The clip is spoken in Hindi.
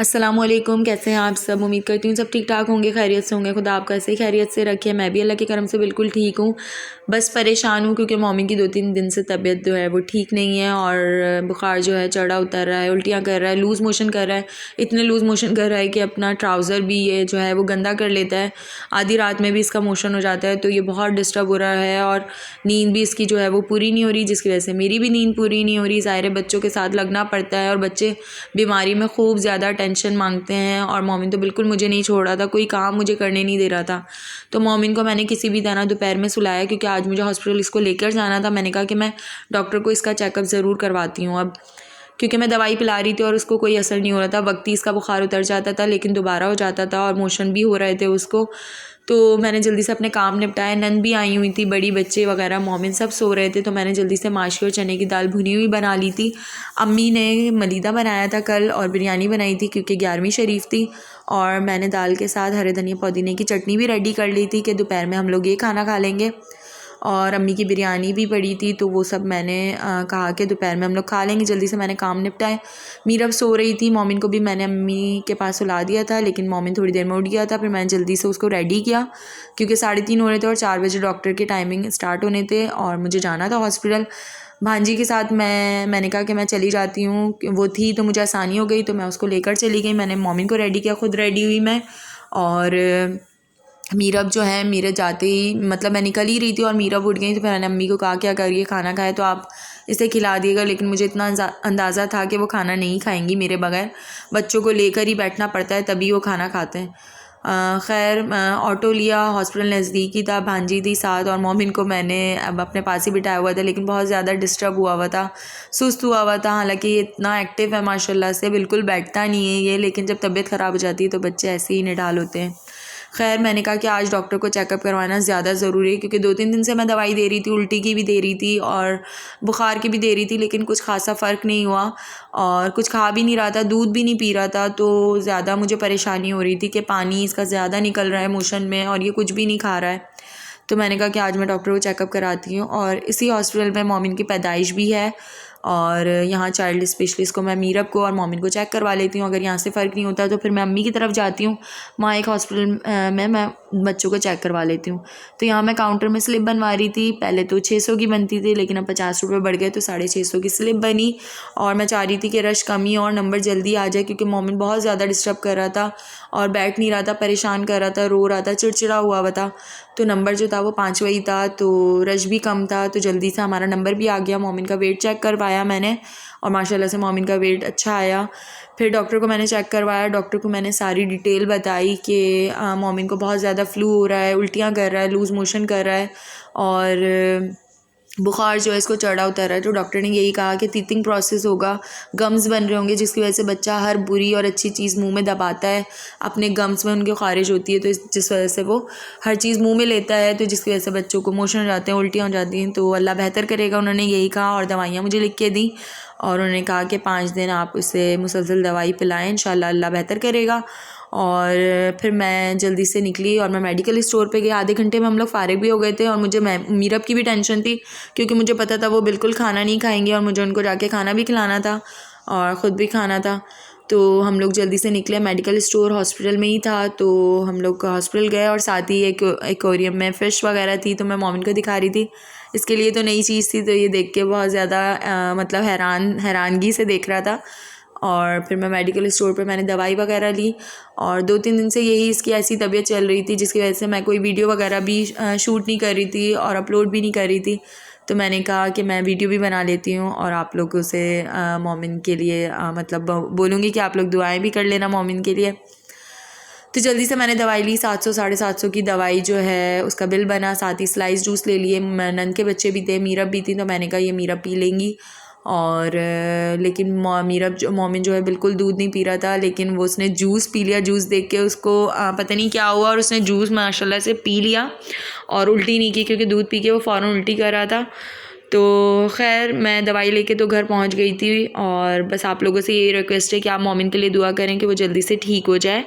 अस्सलामुअलैकुम, कैसे हैं आप सब। उम्मीद करती हूँ सब ठीक ठाक होंगे, खैरियत से होंगे। खुदा आपका ऐसे ही खैरियत से रखे। मैं भी अल्लाह के करम से बिल्कुल ठीक हूँ। बस परेशान हूँ क्योंकि मम्मी की 2-3 दिन से तबीयत जो है वो ठीक नहीं है और बुखार जो है चढ़ा उतर रहा है, उल्टियाँ कर रहा है, लूज़ मोशन कर रहा है। इतने लूज़ मोशन कर रहा है कि अपना ट्राउज़र भी ये जो है वो गंदा कर लेता है। आधी रात में भी इसका मोशन हो जाता है, तो ये बहुत डिस्टर्ब हो रहा है और नींद भी इसकी जो है वो पूरी नहीं हो रही, जिसकी वजह से मेरी भी नींद पूरी नहीं हो रही। ज़ाहिर है बच्चों के साथ लगना पड़ता है और बच्चे बीमारी में खूब ज़्यादा टेंशन मांगते हैं और मोमिन तो बिल्कुल मुझे नहीं छोड़ रहा था, कोई काम मुझे करने नहीं दे रहा था। तो मोमिन को मैंने किसी भी तरह दोपहर में सुलाया क्योंकि आज मुझे हॉस्पिटल इसको लेकर जाना था। मैंने कहा कि मैं डॉक्टर को इसका चेकअप ज़रूर करवाती हूँ अब, क्योंकि मैं दवाई पिला रही थी और उसको कोई असर नहीं हो रहा था। वक्त ही इसका बुखार उतर जाता था लेकिन दोबारा हो जाता था और मोशन भी हो रहे थे उसको। तो मैंने जल्दी से अपने काम निपटाए। नंद भी आई हुई थी, बड़ी बच्चे वगैरह मोमिन सब सो रहे थे, तो मैंने जल्दी से माशी और चने की दाल भुनी हुई बना ली थी। अम्मी ने मलीदा बनाया था कल और बिरयानी बनाई थी क्योंकि 11वीं शरीफ थी। और मैंने दाल के साथ हरे धनिया पुदीने की चटनी भी रेडी कर ली थी कि दोपहर में हम लोग ये खाना खा लेंगे। और अम्मी की बिरयानी भी पड़ी थी, तो वो सब मैंने कहा कि दोपहर में हम लोग खा लेंगे। जल्दी से मैंने काम निपटाए। मीरब सो रही थी, मोमिन को भी मैंने अम्मी के पास सुला दिया था, लेकिन मोमिन थोड़ी देर में उठ गया था। फिर मैंने जल्दी से उसको रेडी किया क्योंकि 3:30 हो रहे थे और 4 बजे डॉक्टर के टाइमिंग स्टार्ट होने थे और मुझे जाना था हॉस्पिटल। भांजी के साथ मैंने कहा कि मैं चली जाती हूँ, वो थी तो मुझे आसानी हो गई, तो मैं उसको लेकर चली गई। मैंने मोमिन को रेडी किया, खुद रेडी हुई मैं। और मीरब जो है, मेरे जाते ही मतलब मैं निकल ही रही थी और मीरब उठ गई, तो फिर मैंने अम्मी को कहा कि अगर ये खाना खाए तो आप इसे खिला दिएगा। लेकिन मुझे इतना अंदाज़ा था कि वो खाना नहीं खाएंगी मेरे बगैर, बच्चों को लेकर ही बैठना पड़ता है तभी वो खाना खाते हैं। खैर ऑटो लिया, हॉस्पिटल नज़दीक ही था, भांजी थी साथ और मोमिन को मैंने अब अपने पास ही बिठाया हुआ था, लेकिन बहुत ज़्यादा डिस्टर्ब हुआ था, सुस्त हुआ था। हालांकि ये इतना एक्टिव है माशाल्लाह से, बिल्कुल बैठता नहीं है ये, लेकिन जब तबीयत ख़राब हो जाती है तो बच्चे ऐसे ही निढाल होते हैं। खैर मैंने कहा कि आज डॉक्टर को चेकअप करवाना ज़्यादा ज़रूरी है क्योंकि 2-3 दिन से मैं दवाई दे रही थी, उल्टी की भी दे रही थी और बुखार की भी दे रही थी, लेकिन कुछ खासा फ़र्क नहीं हुआ और कुछ खा भी नहीं रहा था, दूध भी नहीं पी रहा था। तो ज़्यादा मुझे परेशानी हो रही थी कि पानी इसका ज़्यादा निकल रहा है मोशन में और ये कुछ भी नहीं खा रहा है। तो मैंने कहा कि आज मैं डॉक्टर को चेकअप कराती हूँ और इसी हॉस्पिटल में मोमिन की पैदाइश भी है और यहाँ चाइल्ड स्पेशलिस्ट को मैं मीरब को और मोमिन को चेक करवा लेती हूँ। अगर यहाँ से फ़र्क नहीं होता तो फिर मैं अम्मी की तरफ जाती हूँ, वहाँ एक हॉस्पिटल में मैं बच्चों को चेक करवा लेती हूँ। तो यहाँ मैं काउंटर में स्लिप बनवा रही थी, पहले तो 600 की बनती थी लेकिन अब 50 रुपये बढ़ गए तो 650 की स्लिप बनी। और मैं चाह रही थी कि रश कम ही और नंबर जल्दी आ जाए क्योंकि मोमिन बहुत ज़्यादा डिस्टर्ब कर रहा था और बैठ नहीं रहा था, परेशान कर रहा था, रो रहा था, चिड़चिड़ा हुआ था। तो नंबर जो था वो 5वां ही था, तो रश भी कम था, तो जल्दी से हमारा नंबर भी आ गया। मोमिन का वेट चेक करवाया मैंने और माशाल्लाह से मोमिन का वेट अच्छा आया। फिर डॉक्टर को मैंने चेक करवाया, डॉक्टर को मैंने सारी डिटेल बताई कि मोमिन को बहुत ज़्यादा फ्लू हो रहा है, उल्टियाँ कर रहा है, लूज़ मोशन कर रहा है और बुखार जो है इसको चढ़ा उतर रहा है। तो डॉक्टर ने यही कहा कि टीथिंग प्रोसेस होगा, गम्स बन रहे होंगे जिसकी वजह से बच्चा हर बुरी और अच्छी चीज़ मुंह में दबाता है, अपने गम्स में उनके खारिज होती है, तो जिस वजह से वो हर चीज़ मुंह में लेता है, तो जिसकी वजह से बच्चों को मोशन हो जाते हैं, उल्टियाँ हो जाती हैं। तो अल्लाह बेहतर करेगा, उन्होंने यही कहा और दवाइयाँ मुझे लिख के दी और उन्होंने कहा कि 5 दिन आप उसे मुसलसल दवाई पिलाएँ, इंशाल्लाह अल्लाह बेहतर करेगा। और फिर मैं जल्दी से निकली और मैं मेडिकल स्टोर पे गई। आधे घंटे में हम लोग फ़ारिग भी हो गए थे और मुझे मीरब की भी टेंशन थी क्योंकि मुझे पता था वो बिल्कुल खाना नहीं खाएंगे और मुझे उनको जाके खाना भी खिलाना था और ख़ुद भी खाना था। तो हम लोग जल्दी से निकले, मेडिकल स्टोर हॉस्पिटल में ही था, तो हम लोग हॉस्पिटल गए और साथ ही एक एक्वेरियम में फ़िश वगैरह थी, तो मैं मोमिन को दिखा रही थी। इसके लिए तो नई चीज़ थी, तो ये देख के बहुत ज़्यादा मतलब हैरानगी से देख रहा था। और फिर मैं मेडिकल स्टोर पे मैंने दवाई वगैरह ली और 2-3 दिन से यही इसकी ऐसी तबीयत चल रही थी जिसकी वजह से मैं कोई वीडियो वगैरह भी शूट नहीं कर रही थी और अपलोड भी नहीं कर रही थी। तो मैंने कहा कि मैं वीडियो भी बना लेती हूँ और आप लोगों से मोमिन के लिए मतलब बोलूँगी कि आप लोग दुआएं भी कर लेना मोमिन के लिए। तो जल्दी से मैंने दवाई ली, 700-750 की दवाई जो है उसका बिल बना, साथ ही स्लाइस जूस ले लिए। नंद के बच्चे भी थे, मीरब भी थी, तो मैंने कहा ये मीरब पी लेंगी। और लेकिन मोमिन जो है बिल्कुल दूध नहीं पी रहा था, लेकिन वो उसने जूस पी लिया। जूस देख के उसको पता नहीं क्या हुआ और उसने जूस माशाल्लाह से पी लिया और उल्टी नहीं की क्योंकि दूध पी के वो फ़ौरन उल्टी कर रहा था। तो खैर मैं दवाई लेके तो घर पहुंच गई थी और बस आप लोगों से यही रिक्वेस्ट है कि आप मोमिन के लिए दुआ करें कि वो जल्दी से ठीक हो जाए।